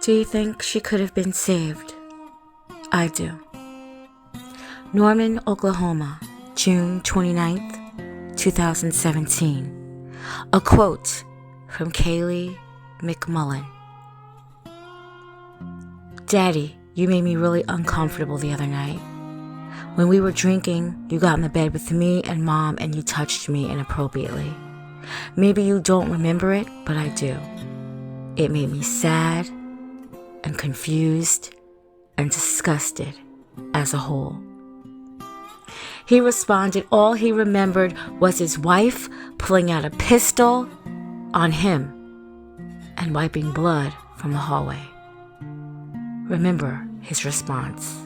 Do you think she could have been saved? I do. Norman, Oklahoma, June 29th, 2017. A quote from Kailee Mcmullen. Daddy, you made me really uncomfortable the other night. When we were drinking, you got in the bed with me and Mom and you touched me inappropriately. Maybe you don't remember it, but I do. It made me sad and confused and disgusted as a whole. He responded all he remembered was his wife pulling out a pistol on him and wiping blood from the hallway. Remember his response.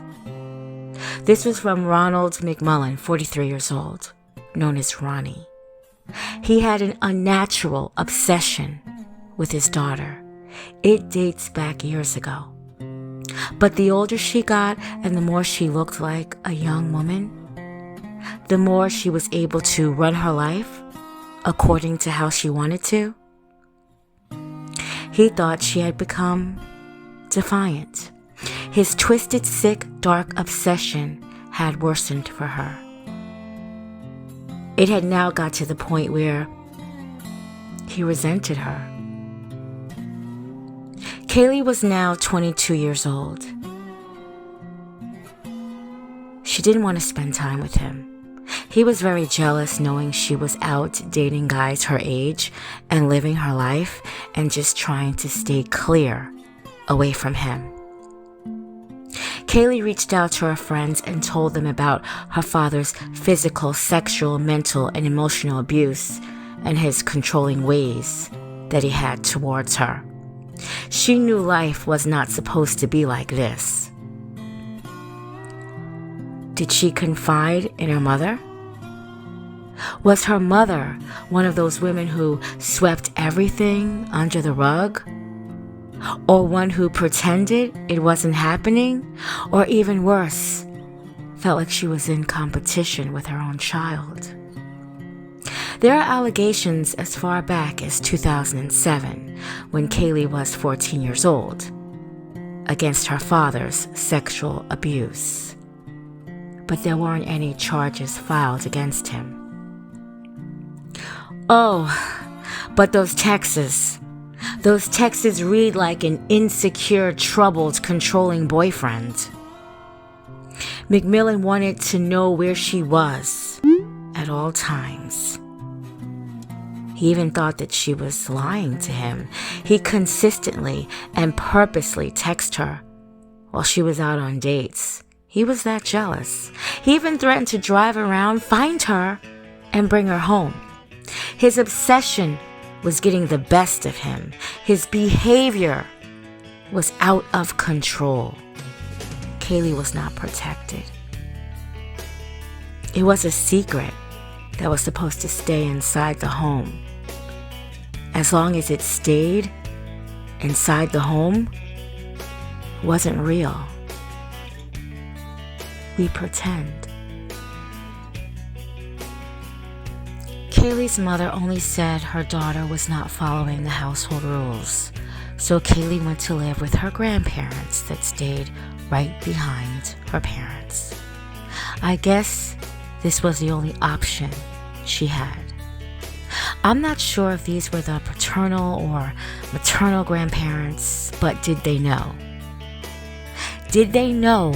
This was from Ronald McMullen, 43 years old, known as Ronnie. He had an unnatural obsession with his daughter. It dates back years ago. But the older she got and the more she looked like a young woman, the more she was able to run her life according to how she wanted to, he thought she had become defiant. His twisted, sick, dark obsession had worsened for her. It had now got to the point where he resented her. Kailee was now 22 years old. She didn't want to spend time with him. He was very jealous knowing she was out dating guys her age and living her life and just trying to stay clear away from him. Kailee reached out to her friends and told them about her father's physical, sexual, mental, and emotional abuse and his controlling ways that he had towards her. She knew life was not supposed to be like this. Did she confide in her mother? Was her mother one of those women who swept everything under the rug? Or one who pretended it wasn't happening? Or even worse, felt like she was in competition with her own child? There are allegations as far back as 2007, when Kailee was 14 years old, against her father's sexual abuse. But there weren't any charges filed against him. Oh, but those texts read like an insecure, troubled, controlling boyfriend. McMullen wanted to know where she was at all times. He even thought that she was lying to him. He consistently and purposely texted her while she was out on dates. He was that jealous. He even threatened to drive around, find her, and bring her home. His obsession was getting the best of him. His behavior was out of control. Kailee was not protected. It was a secret that was supposed to stay inside the home. As long as it stayed inside the home, it wasn't real. We pretend. Kailee's mother only said her daughter was not following the household rules, so Kailee went to live with her grandparents that stayed right behind her parents. I guess this was the only option she had. I'm not sure if these were the paternal or maternal grandparents, but did they know? Did they know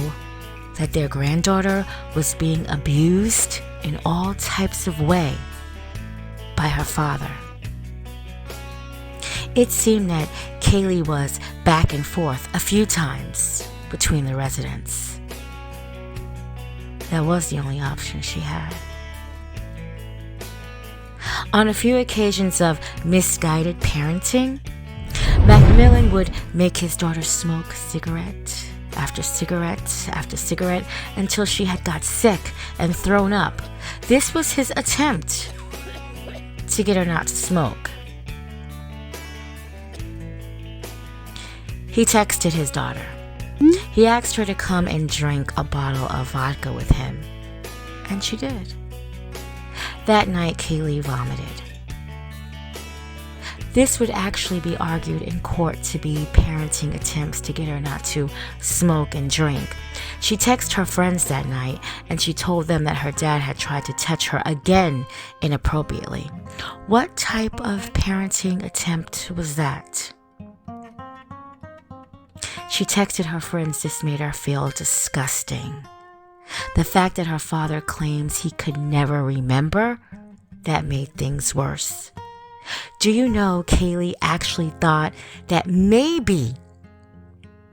that their granddaughter was being abused in all types of ways by her father? It seemed that Kailee was back and forth a few times between the residents. That was the only option she had. On a few occasions of misguided parenting, McMullen would make his daughter smoke cigarette after cigarette after cigarette until she had got sick and thrown up. This was his attempt to get her not to smoke. He texted his daughter. He asked her to come and drink a bottle of vodka with him, and she did. That night, Kailee vomited. This would actually be argued in court to be parenting attempts to get her not to smoke and drink. She texted her friends that night and she told them that her dad had tried to touch her again inappropriately. What type of parenting attempt was that? She texted her friends this made her feel disgusting. The fact that her father claims he could never remember, that made things worse. Do you know Kailee actually thought that maybe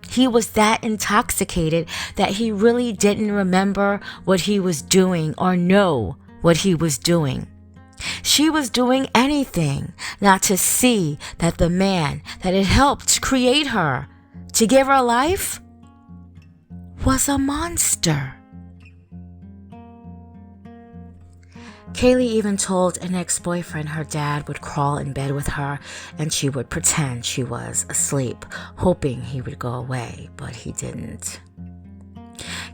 he was that intoxicated that he really didn't remember what he was doing or know what he was doing? She was doing anything not to see that the man that had helped create her, to give her life, was a monster. Kailee even told an ex-boyfriend her dad would crawl in bed with her and she would pretend she was asleep, hoping he would go away, but he didn't.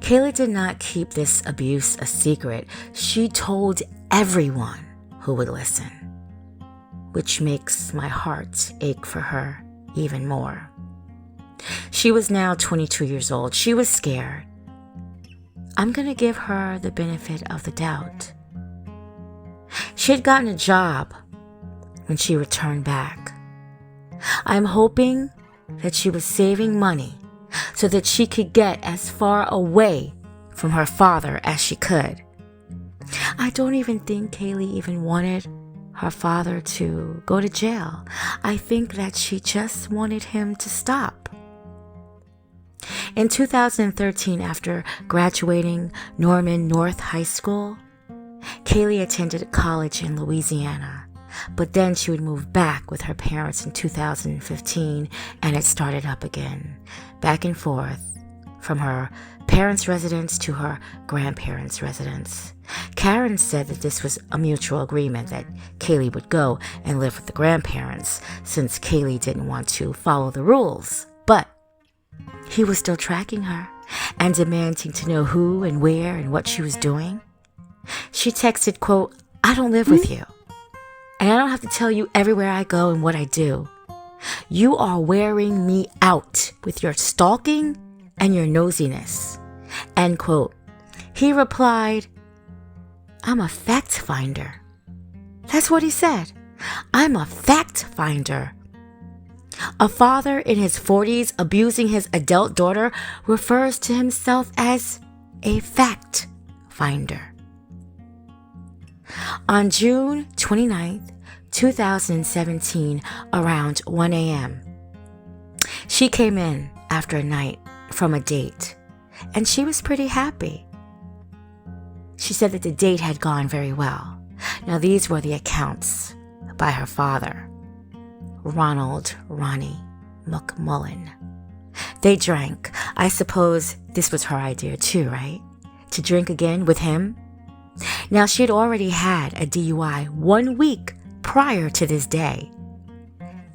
Kailee did not keep this abuse a secret. She told everyone who would listen, which makes my heart ache for her even more. She was now 22 years old. She was scared. I'm going to give her the benefit of the doubt. She had gotten a job when she returned back. I'm hoping that she was saving money so that she could get as far away from her father as she could. I don't even think Kailee even wanted her father to go to jail. I think that she just wanted him to stop. In 2013, after graduating Norman North High School, Kailee attended college in Louisiana, but then she would move back with her parents in 2015, and it started up again, back and forth, from her parents' residence to her grandparents' residence. Karen said that this was a mutual agreement that Kailee would go and live with the grandparents, since Kailee didn't want to follow the rules, but he was still tracking her and demanding to know who and where and what she was doing. She texted, quote, I don't live with you, and I don't have to tell you everywhere I go and what I do. You are wearing me out with your stalking and your nosiness, end quote. He replied, I'm a fact finder. That's what he said. I'm a fact finder. A father in his 40s abusing his adult daughter refers to himself as a fact finder. On June 29th, 2017, around 1 a.m., she came in after a night from a date, and she was pretty happy. She said that the date had gone very well. Now, these were the accounts by her father, Ronnie McMullen. They drank. I suppose this was her idea too, right? To drink again with him? Now, she had already had a DUI 1 week prior to this day.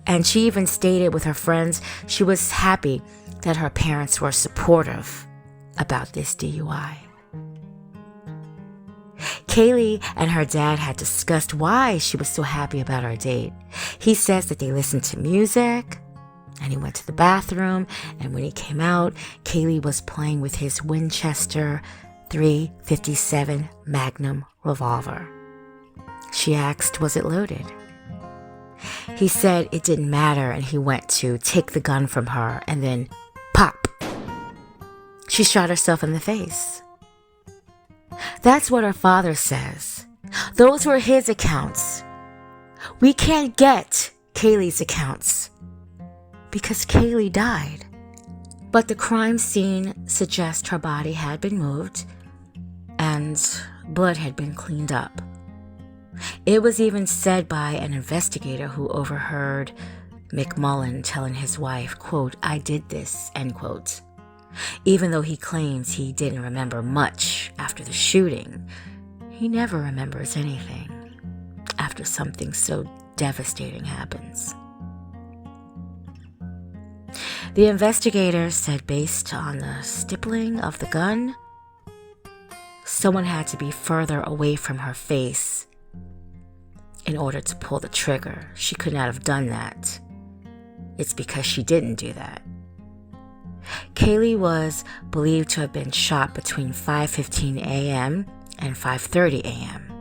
And she even stated with her friends she was happy that her parents were supportive about this DUI. Kailee and her dad had discussed why she was so happy about our date. He says that they listened to music, and he went to the bathroom, and when he came out, Kailee was playing with his Winchester .357 Magnum revolver. She asked, was it loaded? He said it didn't matter, and he went to take the gun from her, and then pop! She shot herself in the face. That's what her father says. Those were his accounts. We can't get Kailee's accounts because Kailee died. But the crime scene suggests her body had been moved and blood had been cleaned up. It was even said by an investigator who overheard McMullen telling his wife, quote, I did this, end quote. Even though he claims he didn't remember much after the shooting, he never remembers anything after something so devastating happens. The investigators said based on the stippling of the gun, someone had to be further away from her face in order to pull the trigger. She could not have done that. It's because she didn't do that. Kailee was believed to have been shot between 5:15 a.m. and 5:30 a.m.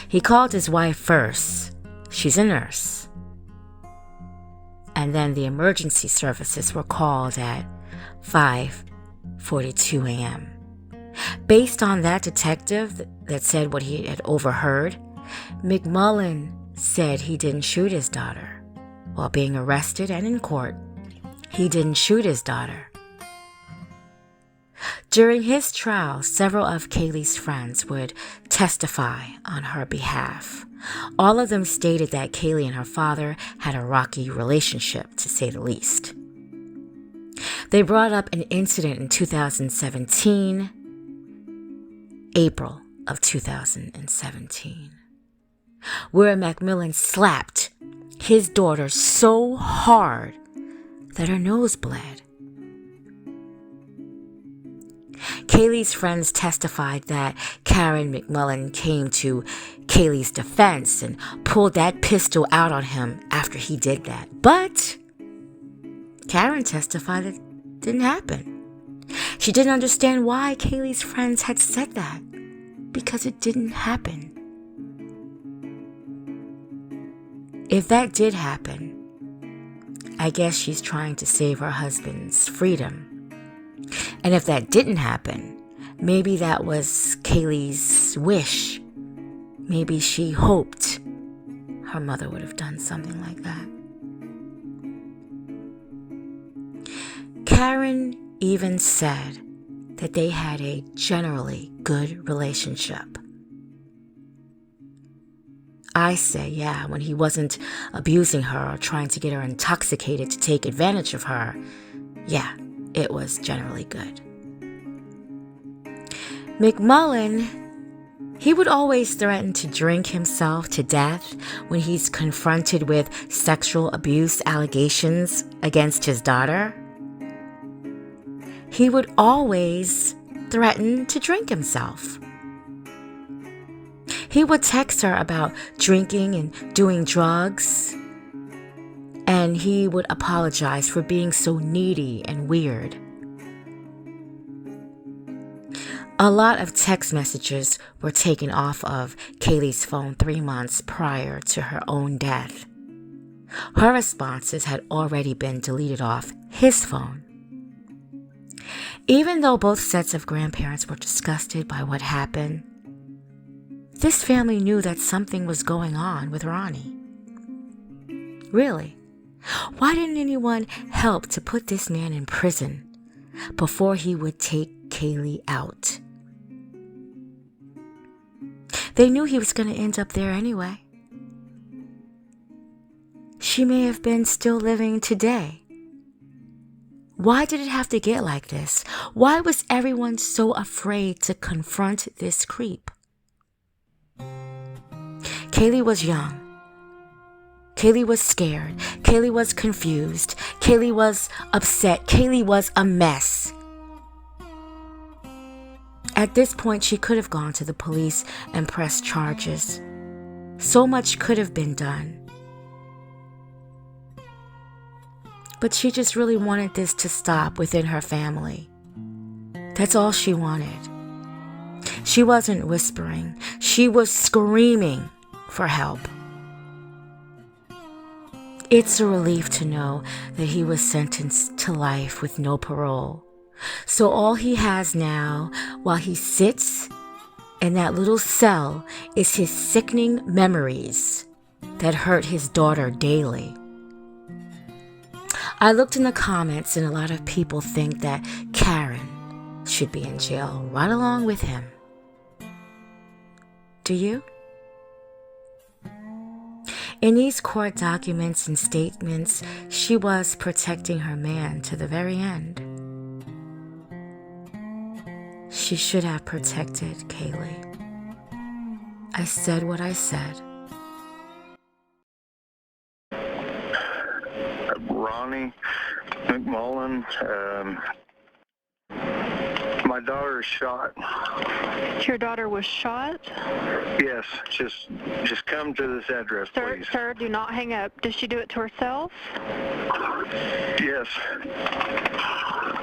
He called his wife first. She's a nurse. And then the emergency services were called at 5:42 a.m. Based on that detective that said what he had overheard, McMullen said he didn't shoot his daughter. While being arrested and in court, he didn't shoot his daughter. During his trial, several of Kailee's friends would testify on her behalf. All of them stated that Kailee and her father had a rocky relationship, to say the least. They brought up an incident in 2017, April of 2017, where McMullen slapped his daughter so hard that her nose bled. Kailee's friends testified that Karen McMullen came to Kailee's defense and pulled that pistol out on him after he did that. But Karen testified that it didn't happen. She didn't understand why Kailee's friends had said that, because it didn't happen. If that did happen, I guess she's trying to save her husband's freedom. And if that didn't happen, maybe that was Kailee's wish. Maybe she hoped her mother would have done something like that. Karen even said that they had a generally good relationship. I say, yeah, when he wasn't abusing her or trying to get her intoxicated to take advantage of her, yeah, it was generally good. McMullen, he would always threaten to drink himself to death when he's confronted with sexual abuse allegations against his daughter. He would always threaten to drink himself. He would text her about drinking and doing drugs, and he would apologize for being so needy and weird. A lot of text messages were taken off of Kailee's phone 3 months prior to her own death. Her responses had already been deleted off his phone. Even though both sets of grandparents were disgusted by what happened, this family knew that something was going on with Ronnie. Really? Why didn't anyone help to put this man in prison before he would take Kailee out? They knew he was going to end up there anyway. She may have been still living today. Why did it have to get like this? Why was everyone so afraid to confront this creep? Kailee was young. Kailee was scared. Kailee was confused. Kailee was upset. Kailee was a mess. At this point, she could have gone to the police and pressed charges. So much could have been done. But she just really wanted this to stop within her family. That's all she wanted. She wasn't whispering. She was screaming for help. It's a relief to know that he was sentenced to life with no parole. So all he has now, while he sits in that little cell, is his sickening memories that hurt his daughter daily. I looked in the comments and a lot of people think that Karen should be in jail right along with him. Do you? In these court documents and statements, she was protecting her man to the very end. She should have protected Kailee. I said what I said. Ronnie McMullen, My daughter is shot. Your daughter was shot? Yes, just come to this address, please. Sir, do not hang up. Did she do it to herself? Yes.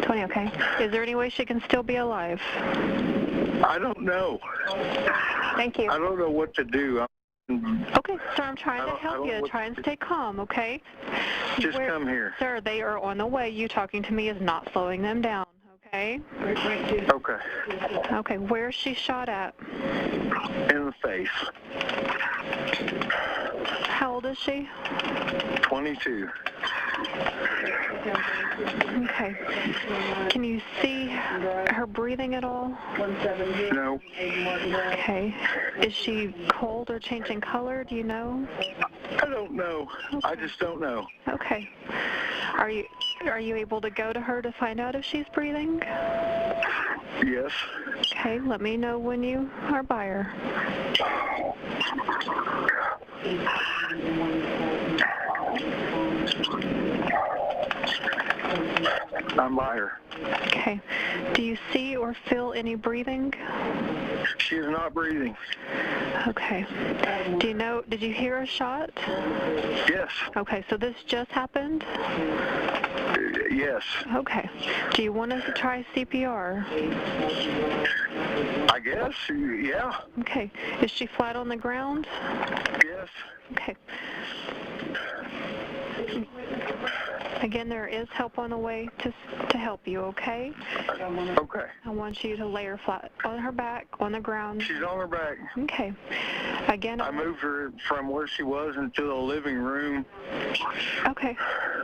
20, okay. Is there any way she can still be alive? I don't know. Thank you. I don't know what to do. Okay, sir, I'm trying to help you. Try and stay calm, okay? Just come here. Sir, they are on the way. You talking to me is not slowing them down, okay? Okay. Okay, where is she shot at? In the face. How old is she? 22. Okay. Can you see her breathing at all? No. Okay. Is she cold or changing color? Do you know? I don't know. Okay. I just don't know. Okay. Are you able to go to her to find out if she's breathing? Yes. Okay, let me know when you are by her. I'm by her. Okay. Do you see or feel any breathing? She is not breathing. Okay. Did you hear a shot? Yes. Okay, so this just happened? Yes. Okay. Do you want us to try CPR? I guess, yeah. Okay. Is she flat on the ground? Yes. Okay. Again, there is help on the way to help you, okay? Okay. I want you to lay her flat on her back, on the ground. She's on her back. Okay. Again, I moved her from where she was into the living room. Okay.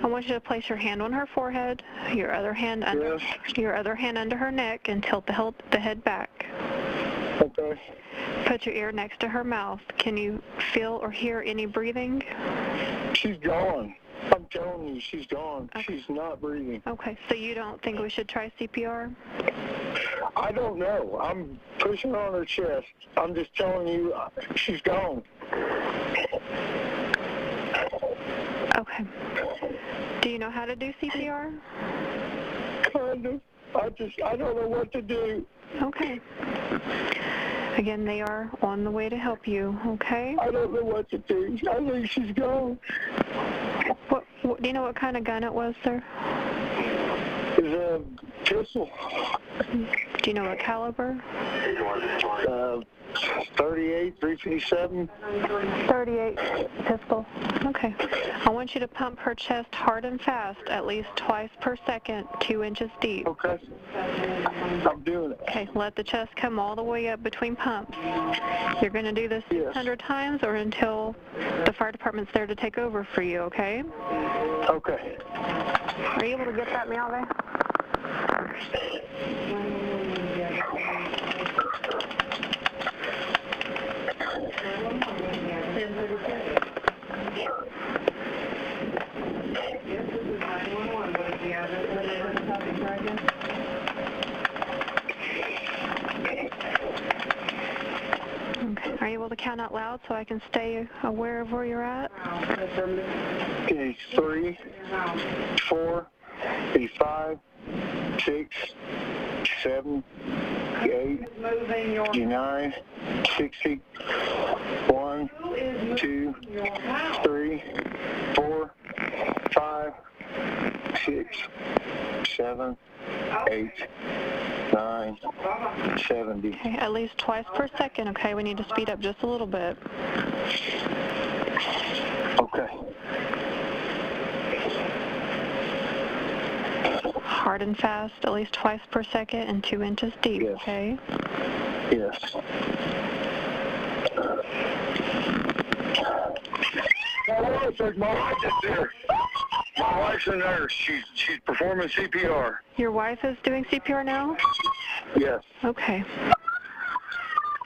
I want you to place your hand on her forehead, your other hand under her neck, and tilt the head back. Okay. Put your ear next to her mouth. Can you feel or hear any breathing? She's gone. I'm telling you, she's gone. Okay. She's not breathing. Okay, so you don't think we should try CPR? I don't know. I'm pushing on her chest. I'm just telling you, she's gone. Okay. Do you know how to do CPR? Kind of. I don't know what to do. Okay. Again, they are on the way to help you, okay? I don't know what to do. I think she's gone. What do you know what kind of gun it was, sir? It's a pistol. Do you know what caliber? 38, 357. 38 pistol. Okay. I want you to pump her chest hard and fast, at least twice per second, 2 inches deep. Okay. I'm doing it. Okay, let the chest come all the way up between pumps. You're going to do this 600 times or until the fire department's there to take over for you, okay? Okay. Are you able to get that, Miave? Okay. Are you able to count out loud so I can stay aware of where you're at? Okay, 3, 4, 5, 6, 7, 8, 9, 60, 1, 2, 3, 4, 5, 6, 7, 8, 9, 70. Okay, at least twice per second, okay? We need to speed up just a little bit. Okay. Hard and fast, at least twice per second and 2 inches deep, Yes. okay? Yes. My wife is there. My wife's a nurse. She's performing CPR. Your wife is doing CPR now? Yes. Okay.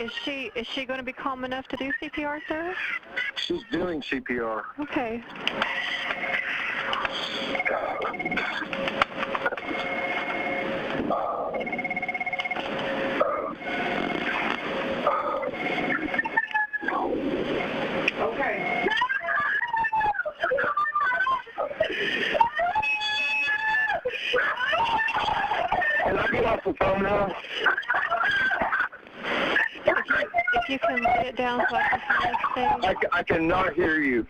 Is she going to be calm enough to do CPR, sir? She's doing CPR. Okay. Okay. Can I get off the phone now? If you can lay it down so I can hear this thing. I cannot hear you.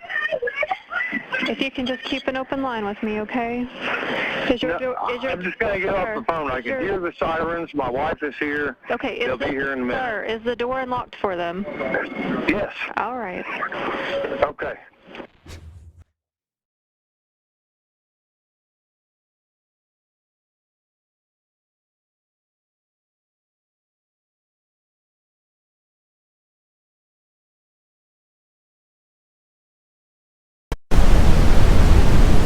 If you can just keep an open line with me, okay? I'm just going to get off the phone. I can hear the sirens. My wife is here. Okay. They'll be here in a minute. Sir, is the door unlocked for them? Yes. All right. Okay.